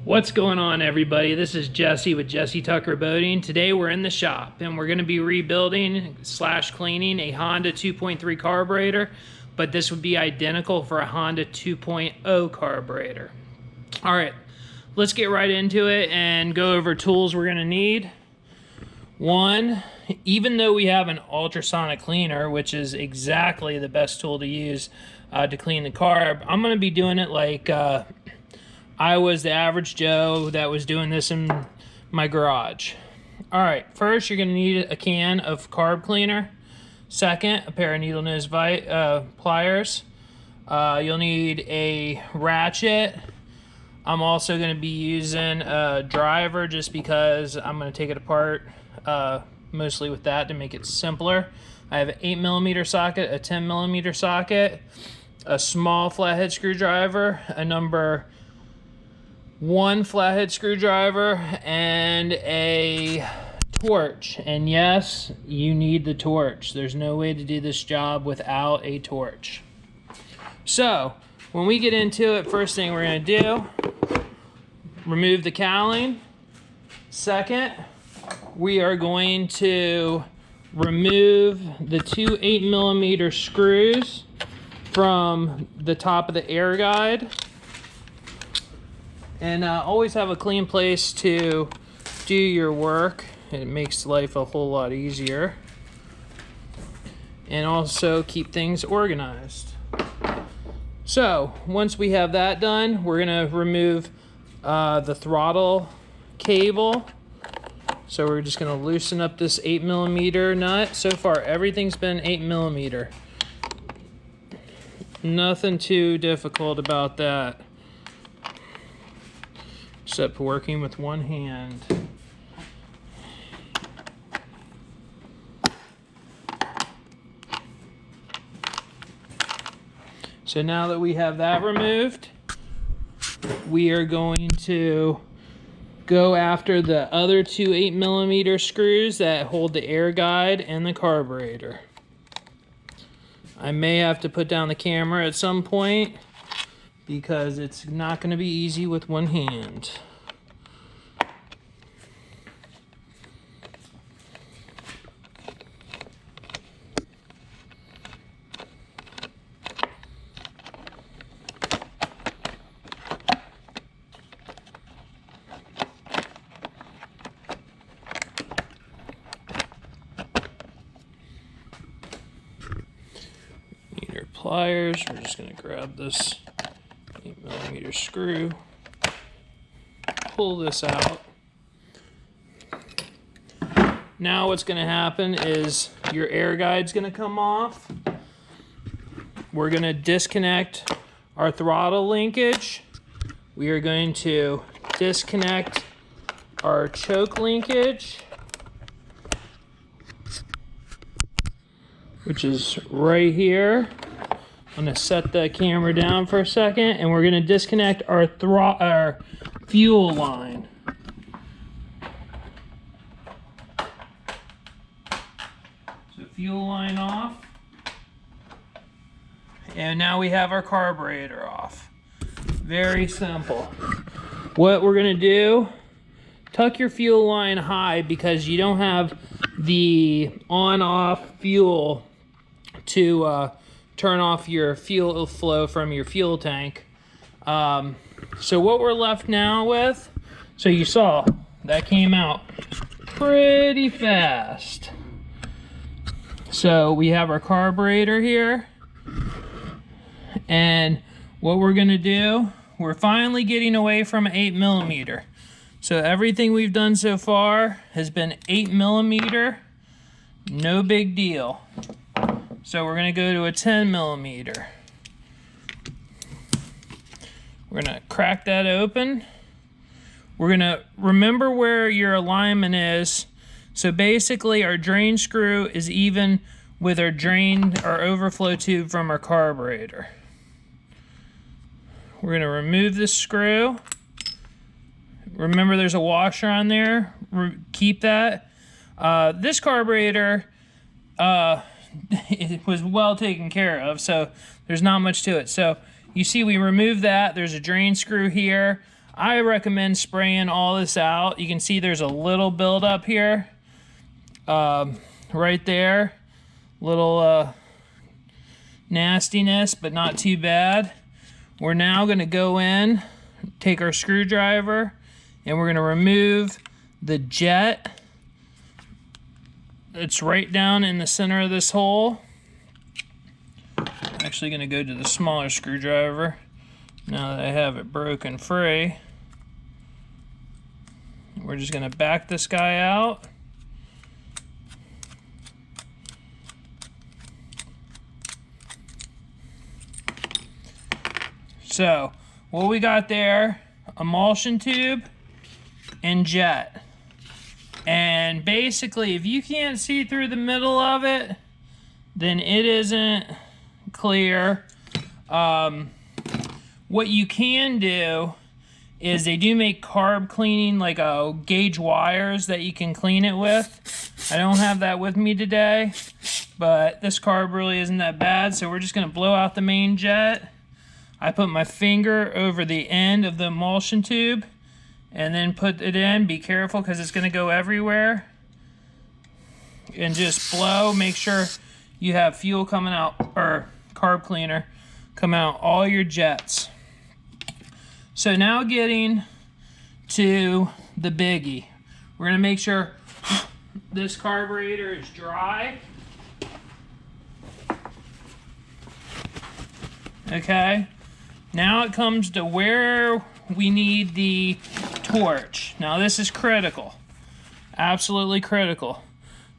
What's going on, everybody? This is Jesse with Jesse Tucker Boating. Today we're in the shop and we're going to be rebuilding / cleaning a Honda 2.3 carburetor, but this would be identical for a Honda 2.0 carburetor. All right, let's get right into it and go over tools we're going to need. One, even though we have an ultrasonic cleaner, which is exactly the best tool to use to clean the carb, I'm going to be doing it like I was the average Joe that was doing this in my garage. All right, first you're gonna need a can of carb cleaner. Second, a pair of needle nose pliers. You'll need a ratchet. I'm also gonna be using a driver just because I'm gonna take it apart mostly with that to make it simpler. I have an 8mm socket, a 10mm socket, a small flathead screwdriver, a number 1 flathead screwdriver, and a torch. And yes, you need the torch. There's no way to do this job without a torch. So when we get into it, first thing we're going to do, remove the cowling. Second, we are going to remove the 2 8mm screws from the top of the air guide. And always have a clean place to do your work. It makes life a whole lot easier. And also keep things organized. So once we have that done, we're gonna remove the throttle cable. So we're just gonna loosen up this 8mm nut. So far, everything's been 8mm. Nothing too difficult about that, except working with one hand. So now that we have that removed, we are going to go after the other 2 8mm screws that hold the air guide and the carburetor. I may have to put down the camera at some point because it's not going to be easy with one hand. Need our pliers. We're just going to grab this 8mm screw, pull this out. Now what's going to happen is your air guide's going to come off. We're going to disconnect our throttle linkage. We are going to disconnect our choke linkage, which is right here. I'm going to set the camera down for a second, and we're going to disconnect our fuel line. So fuel line off. And now we have our carburetor off. Very simple. What we're going to do, tuck your fuel line high because you don't have the on-off fuel to turn off your fuel flow from your fuel tank. So what we're left now with, so you saw that came out pretty fast. So we have our carburetor here, and what we're gonna do, we're finally getting away from 8mm. So everything we've done so far has been 8mm, no big deal. So we're going to go to a 10mm. We're going to crack that open. We're going to remember where your alignment is. So basically our drain screw is even with our overflow tube from our carburetor. We're going to remove this screw. Remember there's a washer on there. Keep that. This carburetor, it was well taken care of, so there's not much to it. So you see we removed that. There's a drain screw here. I recommend spraying all this out. You can see there's a little buildup here, right there. Little nastiness, but not too bad. We're now going to go in, take our screwdriver, and we're going to remove the jet. It's right down in the center of this hole. I'm actually going to go to the smaller screwdriver now that I have it broken free. We're just going to back this guy out. So, what we got there, emulsion tube and jet. And basically, if you can't see through the middle of it, then it isn't clear. What you can do is they do make carb cleaning, like gauge wires that you can clean it with. I don't have that with me today, but this carb really isn't that bad, so we're just going to blow out the main jet. I put my finger over the end of the emulsion tube and then put it in. Be careful because it's going to go everywhere. And just blow. Make sure you have fuel coming out, or carb cleaner come out all your jets. So now getting to the biggie. We're going to make sure this carburetor is dry. Okay. Now it comes to where we need the torch. Now this is critical. Absolutely critical.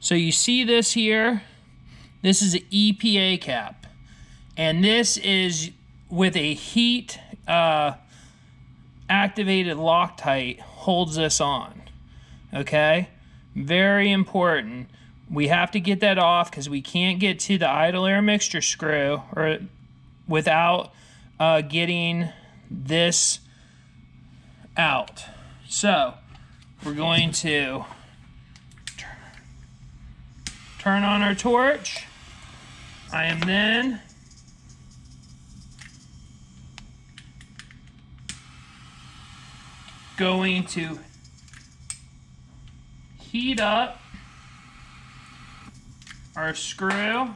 So you see this here. This is an EPA cap. And this is with a heat activated Loctite holds this on. Okay? Very important. We have to get that off because we can't get to the idle air mixture screw or without getting this out. So we're going to turn on our torch. I am then going to heat up our screw.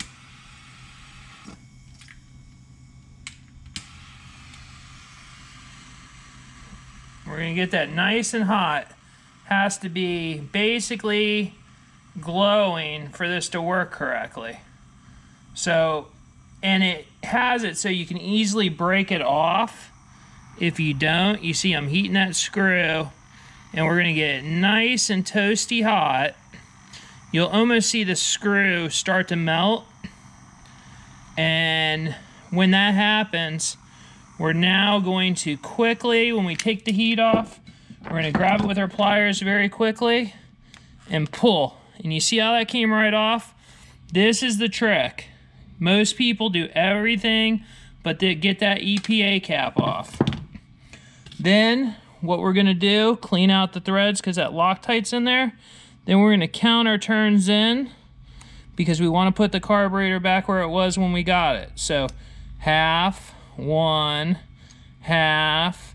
We're going to get that nice and hot. Has to be basically glowing for this to work correctly. So, and it has it so you can easily break it off. If you don't, you see I'm heating that screw and we're going to get it nice and toasty hot. You'll almost see the screw start to melt. And when that happens, we're now going to quickly, when we take the heat off, we're going to grab it with our pliers very quickly and pull. And you see how that came right off? This is the trick. Most people do everything but they get that EPA cap off. Then what we're going to do, clean out the threads because that Loctite's in there. Then we're going to count our turns in because we want to put the carburetor back where it was when we got it. So half, 1, half,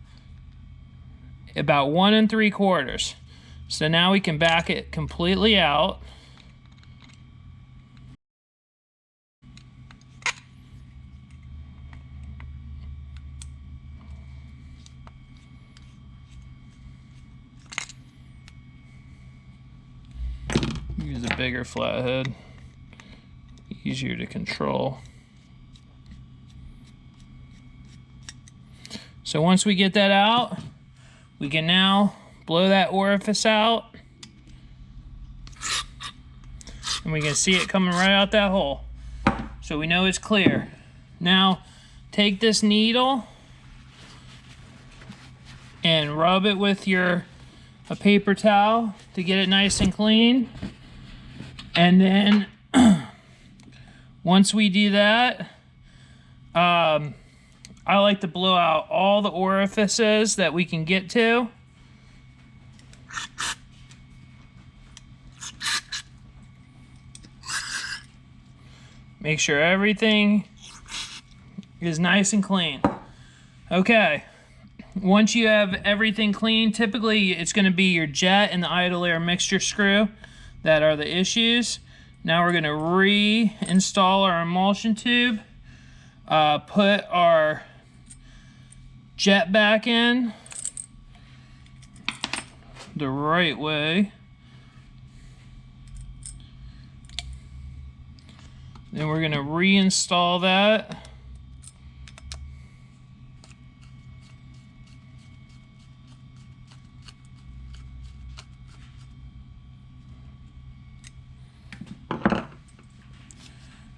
about 1 3/4. So now we can back it completely out. Use a bigger flathead, easier to control. So once we get that out, we can now blow that orifice out. And we can see it coming right out that hole. So we know it's clear. Now, take this needle and rub it with a paper towel to get it nice and clean. And then, once we do that, I like to blow out all the orifices that we can get to. Make sure everything is nice and clean. Okay, once you have everything clean, typically it's going to be your jet and the idle air mixture screw that are the issues. Now we're going to reinstall our emulsion tube, put our jet back in the right way. Then we're going to reinstall that.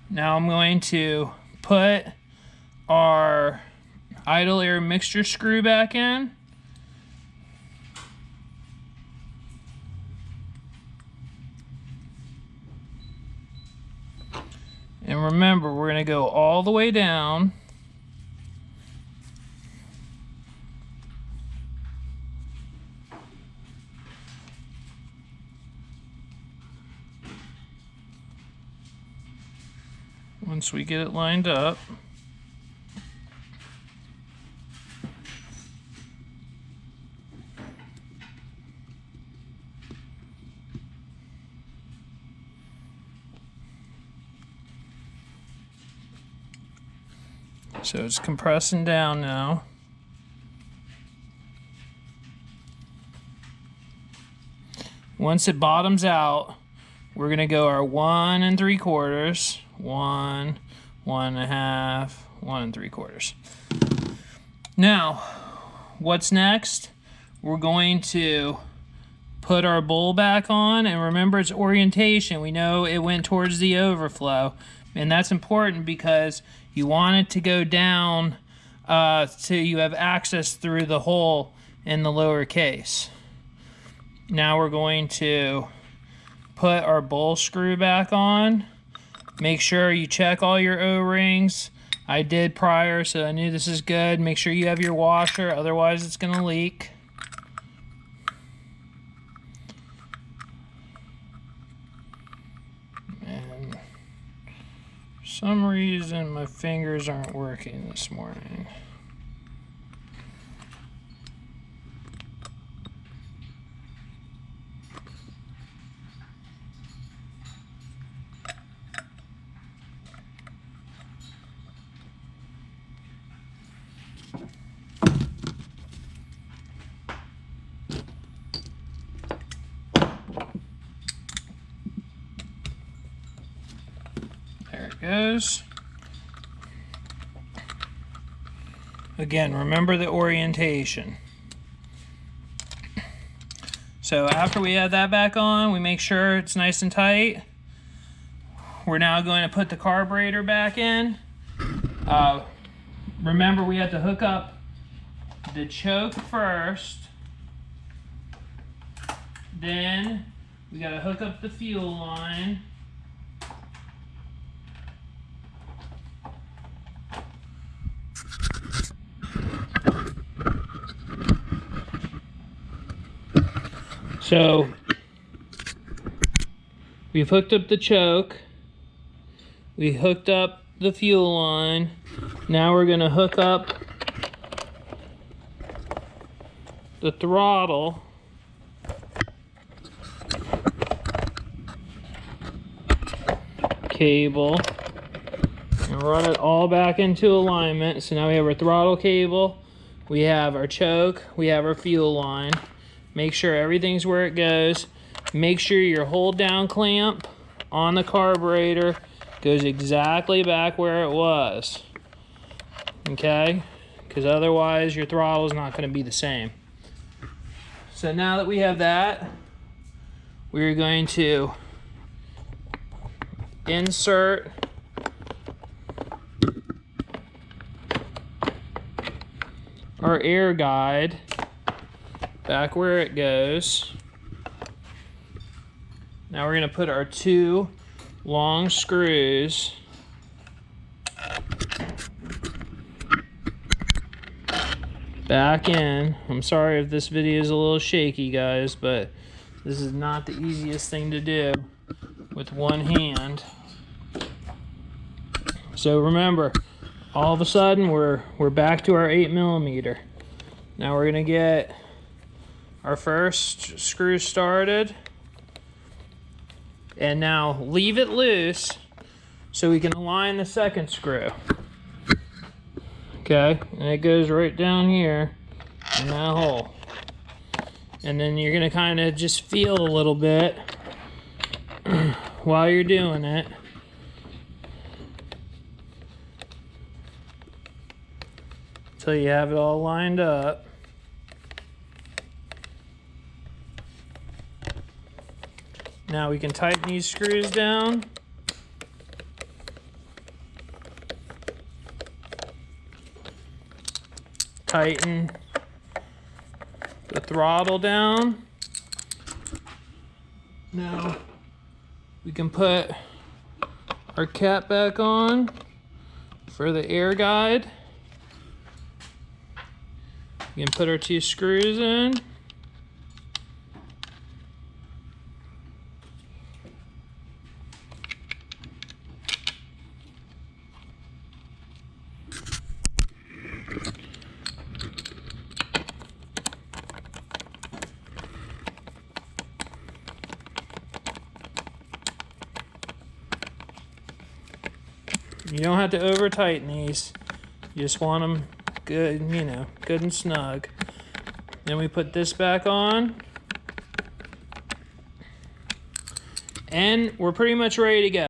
Now I'm going to put our idle air mixture screw back in. And remember, we're going to go all the way down. Once we get it lined up. So it's compressing down now. Once it bottoms out, we're going to go our 1 3/4, 1, 1 1/2, 1 3/4. Now, what's next? We're going to put our bowl back on, and remember its orientation. We know it went towards the overflow, and that's important because you want it to go down so you have access through the hole in the lower case. Now we're going to put our bowl screw back on. Make sure you check all your O-rings. I did prior, so I knew this is good. Make sure you have your washer, otherwise it's gonna leak. And for some reason my fingers aren't working this morning. There it goes. Again, remember the orientation. So after we add that back on, we make sure it's nice and tight. We're now going to put the carburetor back in. Remember, we have to hook up the choke first. Then we got to hook up the fuel line. So we've hooked up the choke, we hooked up the fuel line. Now we're going to hook up the throttle cable and run it all back into alignment. So now we have our throttle cable, we have our choke, we have our fuel line. Make sure everything's where it goes. Make sure your hold down clamp on the carburetor goes exactly back where it was. Okay? Because otherwise your throttle is not going to be the same. So now that we have that, we're going to insert our air guide back where it goes. Now we're going to put our 2 long screws back in. I'm sorry if this video is a little shaky, guys, but this is not the easiest thing to do with one hand. So remember, all of a sudden we're back to our 8mm. Now we're gonna get our first screw started. And now leave it loose so we can align the second screw. Okay, and it goes right down here in that hole. And then you're gonna kind of just feel a little bit while you're doing it. Until you have it all lined up. Now we can tighten these screws down. Tighten the throttle down. Now we can put our cap back on for the air guide. We can put our 2 screws in. You don't have to over tighten these. You just want them good, you know, good and snug. Then we put this back on. And we're pretty much ready to go.